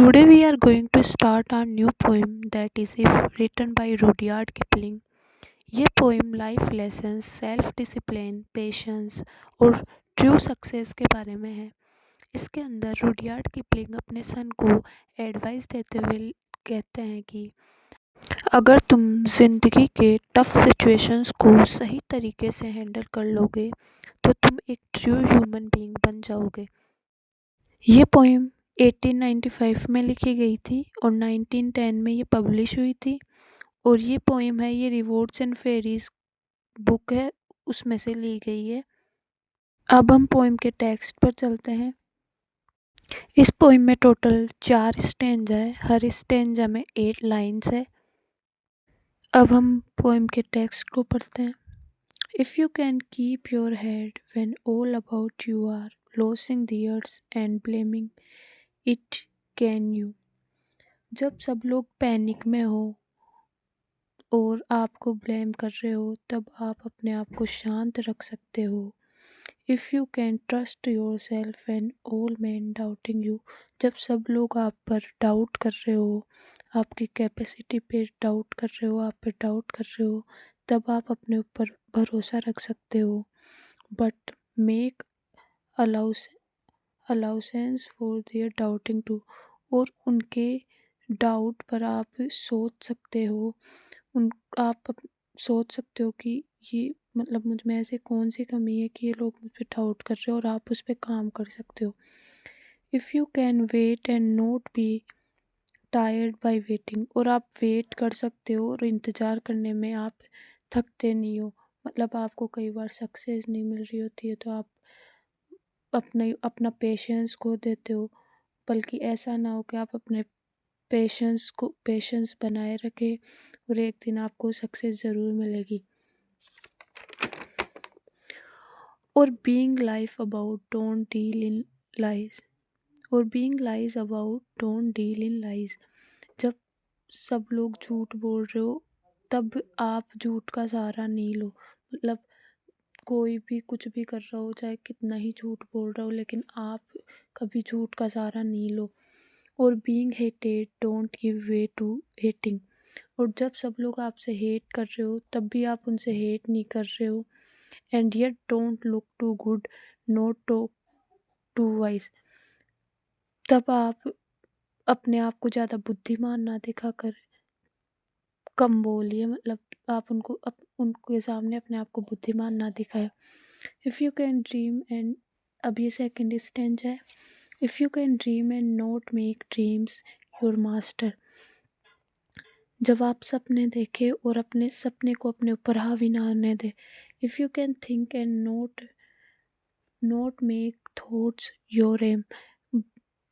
Today we are going to start our new poem that is if written by Rudyard Kipling. ये poem life lessons, self discipline, patience और true success के बारे में है। इसके अंदर रुडयार्ड किपलिंग अपने सन को एडवाइस देते हुए कहते हैं कि अगर तुम ज़िंदगी के टफ सिचुएशंस को सही तरीके से हैंडल कर लोगे तो तुम एक ट्रू ह्यूमन बीइंग बन जाओगे। ये पोएम 1895 में लिखी गई थी और 1910 में ये पब्लिश हुई थी। और ये पोएम है, ये रिवॉर्ड्स एंड फेरीज बुक है, उसमें से ली गई है। अब हम पोएम के टेक्स्ट पर चलते हैं। इस पोएम में टोटल 4 स्टेंजा है, हर स्टेंजा में 8 लाइन्स है। अब हम पोएम के टेक्स्ट को पढ़ते हैं। If you can keep your head when all about you are losing the earth and blaming it, can you. जब सब लोग पैनिक में हो और आपको ब्लेम कर रहे हो तब आप अपने आप को शांत रख सकते हो। If you can trust your self and all man doubting you. जब सब लोग आप पर डाउट कर रहे हो, आपकी कैपेसिटी पे डाउट कर रहे हो, आप पे डाउट कर रहे हो, तब आप अपने ऊपर भरोसा रख सकते हो। But make allows allowances for their doubting too. और उनके डाउट पर आप सोच सकते हो, उन आप सोच सकते हो कि ये मतलब मुझ में ऐसी कौन सी कमी है कि ये लोग मुझ पे डाउट कर रहे हो, और आप उस पर काम कर सकते हो। If you can wait and not be tired by waiting. और आप वेट कर सकते हो और इंतज़ार करने में आप थकते नहीं हो। मतलब आपको कई बार सक्सेस नहीं मिल रही होती है तो आप अपना पेशेंस खो देते हो, बल्कि ऐसा ना हो कि आप अपने पेशेंस बनाए रखें और एक दिन आपको सक्सेस ज़रूर मिलेगी। और being life about don't deal in lies. और being lies about don't deal in lies. जब सब लोग झूठ बोल रहे हो तब आप झूठ का सहारा नहीं लो। मतलब कोई भी कुछ भी कर रहा हो, चाहे कितना ही झूठ बोल रहा हो, लेकिन आप कभी झूठ का सहारा नहीं लो। और being hated don't give way to hating. और जब सब लोग आपसे हेट कर रहे हो तब भी आप उनसे हेट नहीं कर रहे हो। And yet don't look too good not too wise. तब आप अपने आप को ज़्यादा बुद्धिमान ना दिखाकर कम बोलिए। मतलब आप उनके सामने अपने आप को बुद्धिमान ना दिखाए। If you can dream and अब ये सेकंड स्टेंज है। If you can dream and not make dreams your master. जब आप सपने देखें और अपने सपने को अपने ऊपर हावी ना आने दें। If you can think and not make thoughts your aim.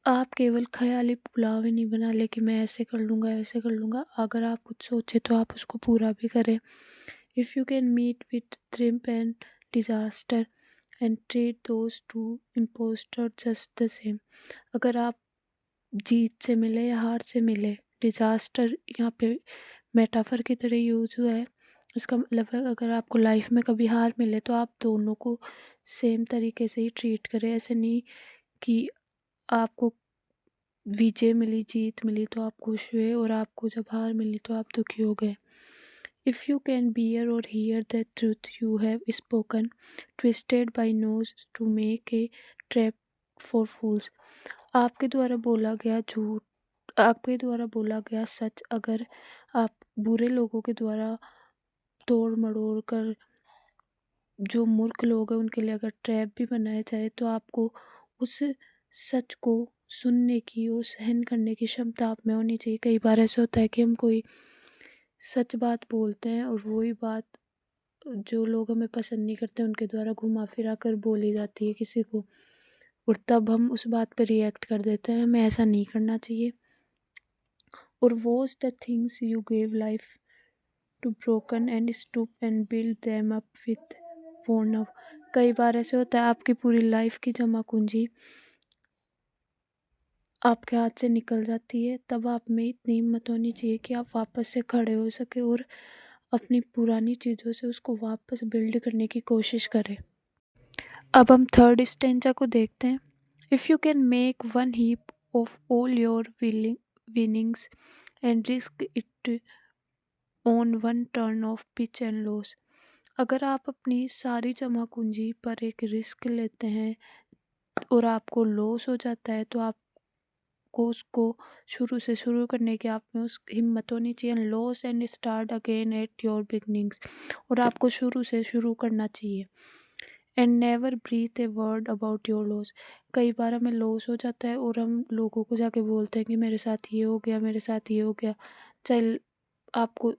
आप केवल ख़याली पुलाव नहीं बना ले कि मैं ऐसे कर लूँगा, ऐसे कर लूँगा। अगर आप कुछ सोचे तो आप उसको पूरा भी करें। If you can meet with triumph and disaster and treat those two impostor just the same. अगर आप जीत से मिले या हार से मिले, डिज़ास्टर यहाँ पे मेटाफर की तरह यूज हुआ है। इसका मतलब है अगर आपको लाइफ में कभी हार मिले तो आप दोनों को सेम तरीके से ही ट्रीट करें। ऐसे नहीं कि आपको विजय मिली, जीत मिली तो आप खुश हुए और आपको जब हार मिली तो आप दुखी हो गए। If you can bear or hear the truth you have spoken twisted by knaves to make a trap for fools. आपके द्वारा बोला गया झूठ, आपके द्वारा बोला गया सच अगर आप बुरे लोगों के द्वारा तोड़ मड़ोड़ कर जो मूर्ख लोग हैं उनके लिए अगर ट्रैप भी बनाया जाए तो आपको उस सच को सुनने की और सहन करने की क्षमता आप में होनी चाहिए। कई बार ऐसा होता है कि हम कोई सच बात बोलते हैं और वही बात जो लोग हमें पसंद नहीं करते उनके द्वारा घुमा फिरा कर बोली जाती है किसी को, और तब हम उस बात पर रिएक्ट कर देते हैं। हमें ऐसा नहीं करना चाहिए। और was the things you gave life to broken and stoop and build them up with worn out। कई बार ऐसे होता है आपकी पूरी लाइफ की जमा पूंजी आपके हाथ से निकल जाती है, तब आप में इतनी हिम्मत होनी चाहिए कि आप वापस से खड़े हो सके और अपनी पुरानी चीज़ों से उसको वापस बिल्ड करने की कोशिश करें। अब हम थर्ड स्टेंजा को देखते हैं। If you can make one heap of all your winnings and risk it on one turn of pitch and lose। अगर आप अपनी सारी जमा पूंजी पर एक रिस्क लेते हैं और आपको लॉस हो जाता है, तो आपको उसको शुरू से शुरू करने की आप में उस हिम्मत होनी चाहिए। Loss and start again at your beginnings. और आपको शुरू से शुरू करना चाहिए। And never breathe a word about your loss. कई बार हमें लॉस हो जाता है और हम लोगों को जाके बोलते हैं कि मेरे साथ ये हो गया, मेरे साथ ये हो गया। चाहे आपको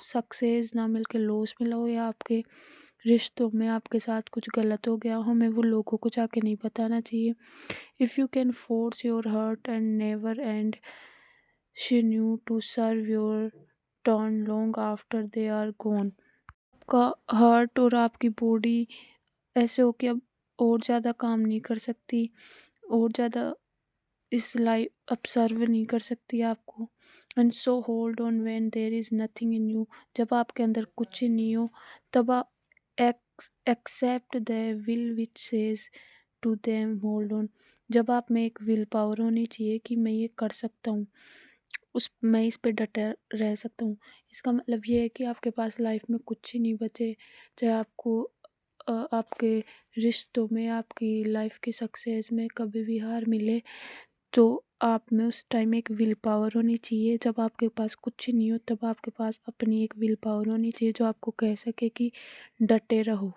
सक्सेस ना मिल के लॉस मिला हो, या आपके रिश्तों में आपके साथ कुछ गलत हो गया हो, हमें वो लोगों को जाके नहीं बताना चाहिए। If you can force your heart and never and sinew to serve your turn long after they are gone. आपका हर्ट और आपकी बॉडी ऐसे हो कि अब और ज़्यादा काम नहीं कर सकती, और ज़्यादा इस लाइफ अब सर्व नहीं कर सकती आपको। And so hold on when there is nothing in you. जब आपके अंदर कुछ ही नहीं हो, तब आप except the will which says to them hold on. जब आप में एक विल पावर होनी चाहिए कि मैं ये कर सकता हूँ, मैं इस पे डटा रह सकता हूँ। इसका मतलब ये है कि आपके पास लाइफ में कुछ ही नहीं बचे, चाहे आपको आपके रिश्तों में, आपकी लाइफ की सक्सेस में कभी भी हार मिले, तो आप में उस टाइम एक विल पावर होनी चाहिए। जब आपके पास कुछ नहीं हो, तब आपके पास अपनी एक विल पावर होनी चाहिए जो आपको कह सके कि डटे रहो।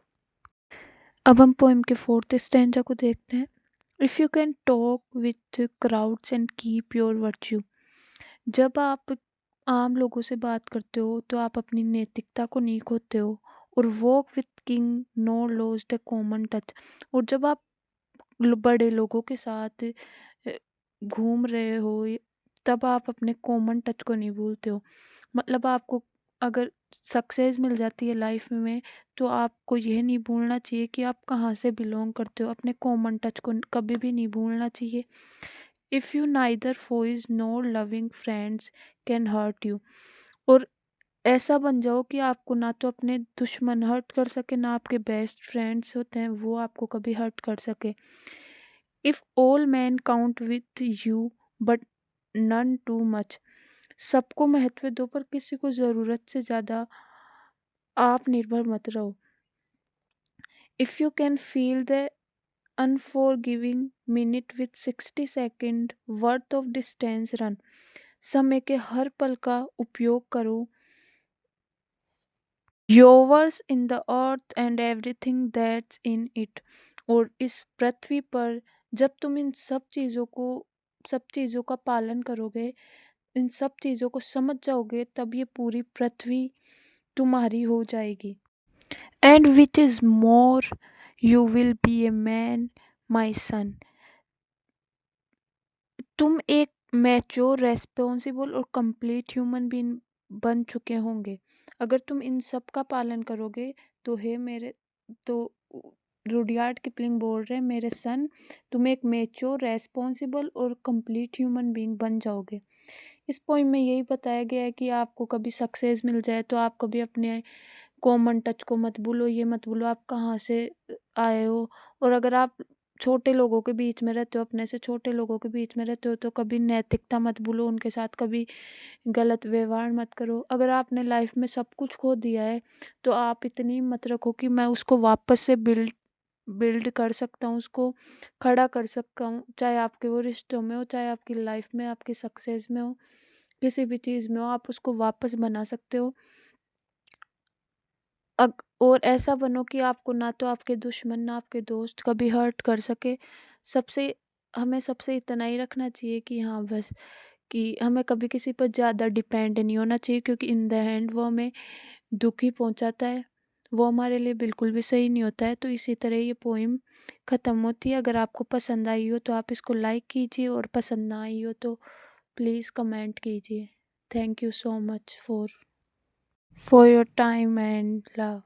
अब हम पोएम के फोर्थ स्टैंजा को देखते हैं। If you can talk with crowds and keep your virtue. जब आप आम लोगों से बात करते हो, तो आप अपनी नैतिकता को नहीं खोते हो। और walk with king nor lose the common touch. और जब आप बड़े लोगों के साथ अ, घूम रहे हो, तब आप अपने कॉमन टच को नहीं भूलते हो। मतलब आपको अगर सक्सेस मिल जाती है लाइफ में, तो आपको यह नहीं भूलना चाहिए कि आप कहाँ से बिलोंग करते हो। अपने कॉमन टच को कभी भी नहीं भूलना चाहिए। If you neither foes nor loving friends can hurt you. और ऐसा बन जाओ कि आपको ना तो अपने दुश्मन हर्ट कर सके, ना आपके बेस्ट फ्रेंड्स होते हैं वो आपको कभी हर्ट कर सके। If all men count with you but none too much. सबको महत्व दो, पर किसी को ज़रूरत से ज़्यादा आप निर्भर मत रहो। If you can feel the unforgiving minute with 60 second worth of distance run. समय के हर पल का उपयोग करो। Yours in the earth and everything that's in it. और इस पृथ्वी पर जब तुम इन सब चीज़ों का पालन करोगे, इन सब चीज़ों को समझ जाओगे, तब ये पूरी पृथ्वी तुम्हारी हो जाएगी। And which is more you will be a man my son. तुम एक मैच्योर, रेस्पॉन्सिबल और कंप्लीट ह्यूमन बीइंग बन चुके होंगे। अगर तुम इन सब का पालन करोगे, तो तो रुडयार्ड किपलिंग बोल रहे हैं, मेरे सन, तुम एक मैच्योर, रेस्पॉन्सिबल और कंप्लीट ह्यूमन बीइंग बन जाओगे। इस पोइम में यही बताया गया है कि आपको कभी सक्सेस मिल जाए, तो आप कभी अपने कॉमन टच को मत भूलो। ये मत भूलो आप कहाँ से आए हो। और अगर आप छोटे लोगों के बीच में रहते हो, अपने से छोटे लोगों के बीच में रहते हो, तो कभी नैतिकता मत भूलो, उनके साथ कभी गलत व्यवहार मत करो। अगर आपने लाइफ में सब कुछ खो दिया है, तो आप इतनी हिम्मत रखो कि मैं उसको वापस से बिल्ड बिल्ड कर सकता हूँ, उसको खड़ा कर सकता हूँ। चाहे आपके वो रिश्तों में हो, चाहे आपकी लाइफ में, आपकी सक्सेस में हो, किसी भी चीज़ में हो, आप उसको वापस बना सकते हो। और ऐसा बनो कि आपको ना तो आपके दुश्मन, ना आपके दोस्त कभी हर्ट कर सके। सबसे हमें सबसे इतना ही रखना चाहिए कि हाँ बस, कि हमें कभी किसी पर ज़्यादा डिपेंड नहीं होना चाहिए, क्योंकि इन द एंड वो हमें दुख ही पहुंचाता है। वो हमारे लिए बिल्कुल भी सही नहीं होता है। तो इसी तरह ये पोइम ख़त्म होती है। अगर आपको पसंद आई हो तो आप इसको लाइक कीजिए, और पसंद ना आई हो तो प्लीज़ कमेंट कीजिए। Thank you so much for your time and love.